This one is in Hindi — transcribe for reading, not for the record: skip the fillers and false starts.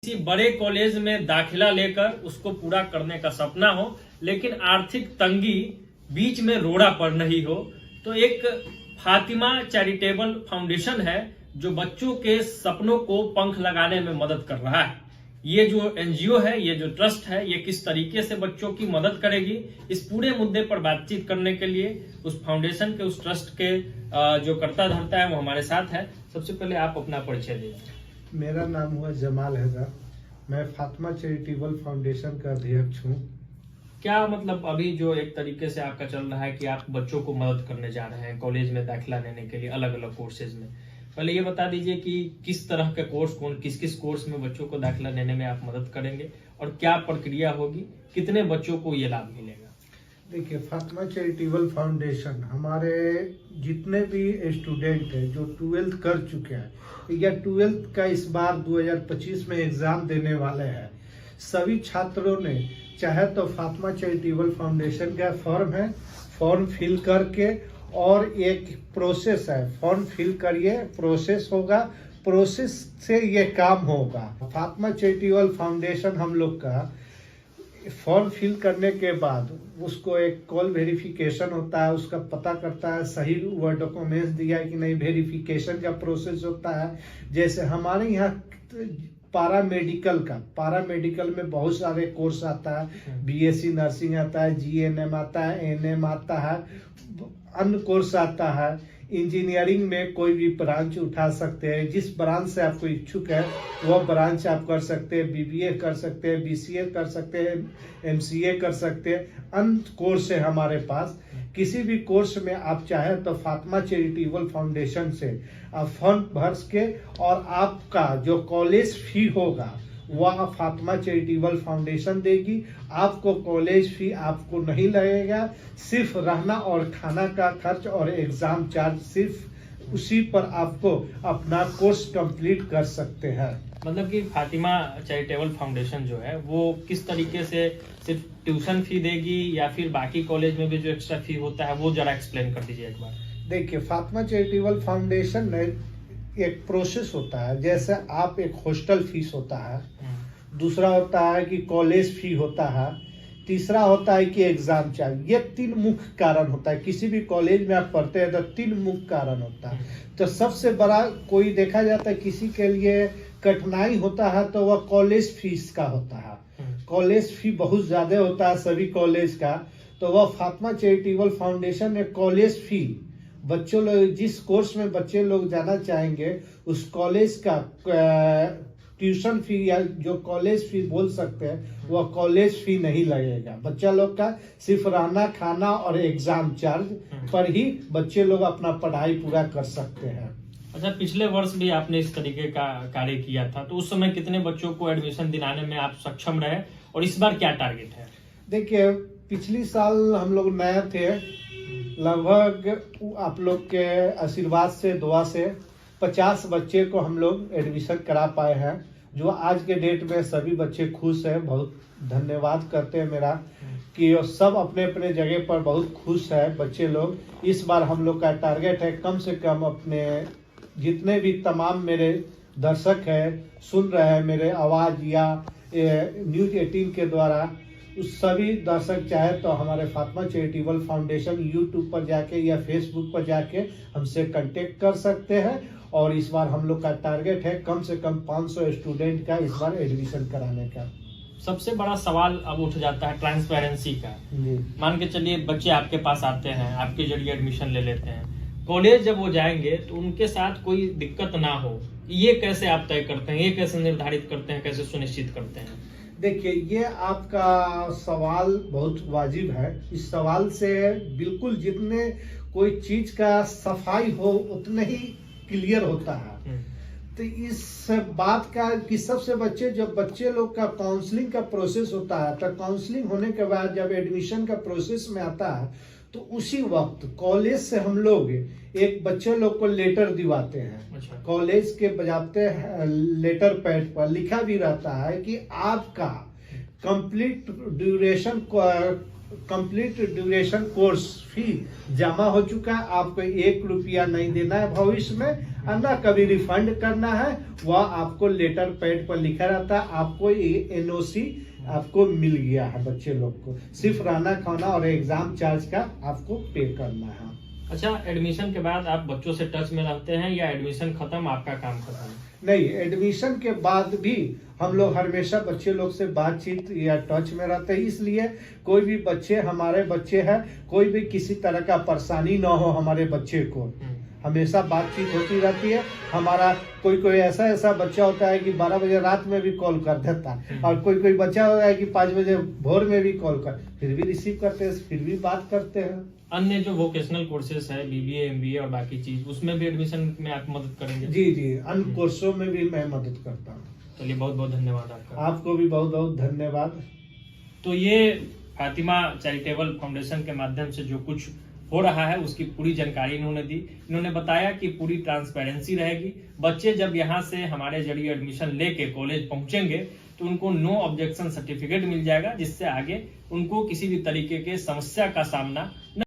किसी बड़े कॉलेज में दाखिला लेकर उसको पूरा करने का सपना हो, लेकिन आर्थिक तंगी बीच में रोड़ा पर नहीं हो, तो एक फातिमा चैरिटेबल फाउंडेशन है जो बच्चों के सपनों को पंख लगाने में मदद कर रहा है। ये जो एनजीओ है, ये जो ट्रस्ट है, ये किस तरीके से बच्चों की मदद करेगी, इस पूरे मुद्दे पर बातचीत करने के लिए उस फाउंडेशन के, उस ट्रस्ट के जो कर्ता धर्ता है वो हमारे साथ है। सबसे पहले आप अपना परिचय दीजिए। मेरा नाम हुआ जमाल हैदर, मैं फातिमा चैरिटेबल फाउंडेशन का अध्यक्ष हूँ। क्या मतलब अभी जो एक तरीके से आपका चल रहा है कि आप बच्चों को मदद करने जा रहे हैं कॉलेज में दाखिला लेने के लिए अलग अलग कोर्सेज में, पहले ये बता दीजिए कि किस तरह के कोर्स, किस किस कोर्स में बच्चों को दाखिला लेने में आप मदद करेंगे और क्या प्रक्रिया होगी, कितने बच्चों को ये लाभ मिलेगा? देखिए, फातिमा चैरिटेबल फाउंडेशन हमारे जितने भी स्टूडेंट हैं जो 12th कर चुके हैं या 12th का इस बार 2025 में एग्जाम देने वाले हैं, सभी छात्रों ने चाहे तो फातिमा चैरिटेबल फाउंडेशन का फॉर्म है, फॉर्म फिल करके, और एक प्रोसेस है, फॉर्म फिल करिए, प्रोसेस होगा, प्रोसेस से ये काम होगा। फातिमा चैरिटेबल फाउंडेशन हम लोग का फॉर्म फिल करने के बाद उसको एक कॉल वेरिफिकेशन होता है, उसका पता करता है सही वह डॉक्यूमेंट्स दिया है कि नहीं, वेरिफिकेशन का प्रोसेस होता है। जैसे हमारे यहाँ पारामेडिकल में बहुत सारे कोर्स आता है, बीएससी नर्सिंग आता है, जीएनएम आता है, एनएम आता है, अन्य कोर्स आता है। इंजीनियरिंग में कोई भी ब्रांच उठा सकते हैं, जिस ब्रांच से आपको इच्छुक है वह ब्रांच आप कर सकते हैं, बीबीए कर सकते हैं, बीसीए कर सकते हैं, एमसीए कर सकते हैं। अन्य कोर्स है हमारे पास। किसी भी कोर्स में आप चाहे तो फातिमा चैरिटेबल फाउंडेशन से आप फॉर्म भर के, और आपका जो कॉलेज फी होगा वह फातिमा चैरिटेबल फाउंडेशन देगी। आपको कॉलेज फी आपको नहीं लगेगा, सिर्फ रहना और खाना का खर्च और एग्जाम चार्ज, सिर्फ उसी पर आपको अपना कोर्स कंप्लीट कर सकते हैं। मतलब कि फातिमा चैरिटेबल फाउंडेशन जो है वो किस तरीके से सिर्फ ट्यूशन फी देगी या फिर बाकी कॉलेज में भी जो एक्स्ट्रा फी होता है वो जरा एक्सप्लेन कर दीजिए एक बार। देखिए, फातिमा चैरिटेबल फाउंडेशन में एक प्रोसेस होता है, जैसे आप एक हॉस्टल फीस होता है, दूसरा होता है कि कॉलेज फी होता है, तीसरा होता है कि एग्जाम चार्ज। ये 3 मुख्य कारण होता है। किसी भी कॉलेज में आप पढ़ते हैं तो 3 मुख्य कारण होता है। तो सबसे बड़ा कोई देखा जाता है किसी के लिए कठिनाई होता है तो वह कॉलेज फीस का होता है। कॉलेज फी बहुत ज्यादा होता है सभी कॉलेज का, तो वह फातिमा चैरिटेबल फाउंडेशन में कॉलेज फी, बच्चों लोग जिस कोर्स में बच्चे लोग जाना चाहेंगे उस कॉलेज का ट्यूशन फी या जो कॉलेज फी बोल सकते हैं वह कॉलेज फी नहीं लगेगा। बच्चा लोग का सिर्फ रहना, खाना और एग्जाम चार्ज पर ही बच्चे लोग अपना पढ़ाई पूरा कर सकते हैं। अच्छा, पिछले वर्ष भी आपने इस तरीके का कार्य किया था, तो उस समय कितने बच्चों को एडमिशन दिलाने में आप सक्षम रहे और इस बार क्या टारगेट है? देखिए, पिछली साल हम लोग नए थे, लगभग आप लोग के आशीर्वाद से, दुआ से 50 बच्चे को हम लोग एडमिशन करा पाए हैं, जो आज के डेट में सभी बच्चे खुश हैं। बहुत धन्यवाद करते हैं मेरा कि सब अपने अपने जगह पर बहुत खुश है बच्चे लोग। इस बार हम लोग का टारगेट है कम से कम अपने जितने भी तमाम मेरे दर्शक हैं, सुन रहे हैं मेरे आवाज या न्यूज 18 के द्वारा, उस सभी दर्शक चाहे तो हमारे फातिमा चैरिटेबल फाउंडेशन यूट्यूब पर जाके या फेसबुक पर जाके हमसे कांटेक्ट कर सकते हैं। और इस बार हम लोग का टारगेट है कम से कम 500 स्टूडेंट का इस बार एडमिशन कराने का। सबसे बड़ा सवाल अब उठ जाता है ट्रांसपेरेंसी का। मान के चलिए बच्चे आपके पास आते हैं, आपके जरिए एडमिशन ले लेते हैं, कॉलेज जब वो जाएंगे तो उनके साथ कोई दिक्कत ना हो, ये कैसे आप तय करते हैं, ये कैसे निर्धारित करते हैं, कैसे सुनिश्चित करते हैं? देखिए, ये आपका सवाल बहुत वाजिब है। इस सवाल से बिल्कुल जितने कोई चीज का सफाई हो उतने ही क्लियर होता है। तो इस बात का कि सबसे जब बच्चे लोग का काउंसलिंग का प्रोसेस होता है, तो काउंसलिंग होने के बाद जब एडमिशन का प्रोसेस में आता है तो उसी वक्त कॉलेज से हम लोग एक बच्चे लोग को लेटर दिवाते हैं। अच्छा। कॉलेज के बजाते लेटर पैड पर लिखा भी रहता है कि आपका कंप्लीट ड्यूरेशन कोर्स फी जमा हो चुका है। आपको 1 रुपया नहीं देना है भविष्य में, और ना कभी रिफंड करना है। वह आपको लेटर पैड पर लिखा रहता है। आपको NOC आपको मिल गया है। बच्चे लोग को सिर्फ रहना खाना और एग्जाम चार्ज का आपको पे करना है। अच्छा, एडमिशन के बाद आप बच्चों से टच में रहते हैं या एडमिशन खत्म आपका काम खत्म? नहीं, एडमिशन के बाद भी हम लोग हमेशा बच्चे लोग से बातचीत या टच में रहते हैं। इसलिए कोई भी बच्चे हमारे बच्चे हैं, कोई भी किसी तरह का परेशानी ना हो हमारे बच्चे को, हमेशा बातचीत होती रहती है। हमारा कोई ऐसा बच्चा होता है कि 12 बजे रात में भी कॉल कर देता है, और कोई बच्चा होता है कि 5 बजे भोर में भी कॉल कर, फिर भी रिसीव करते हैं, फिर भी बात करते हैं। अन्य जो वोकेशनल कोर्सेज है, BBA MBA और बाकी चीज, उसमें भी एडमिशन में आप मदद करेंगे? जी, अन्य कोर्सों में भी मैं मदद करता हूँ। चलिए, बहुत बहुत धन्यवाद आपका। आपको भी बहुत बहुत धन्यवाद। तो ये फातिमा चैरिटेबल फाउंडेशन के माध्यम से जो कुछ हो रहा है उसकी पूरी जानकारी इन्होंने दी। इन्होंने बताया कि पूरी ट्रांसपेरेंसी रहेगी। बच्चे जब यहाँ से हमारे जरिए एडमिशन लेके कॉलेज पहुंचेंगे तो उनको नो ऑब्जेक्शन सर्टिफिकेट मिल जाएगा, जिससे आगे उनको किसी भी तरीके के समस्या का सामना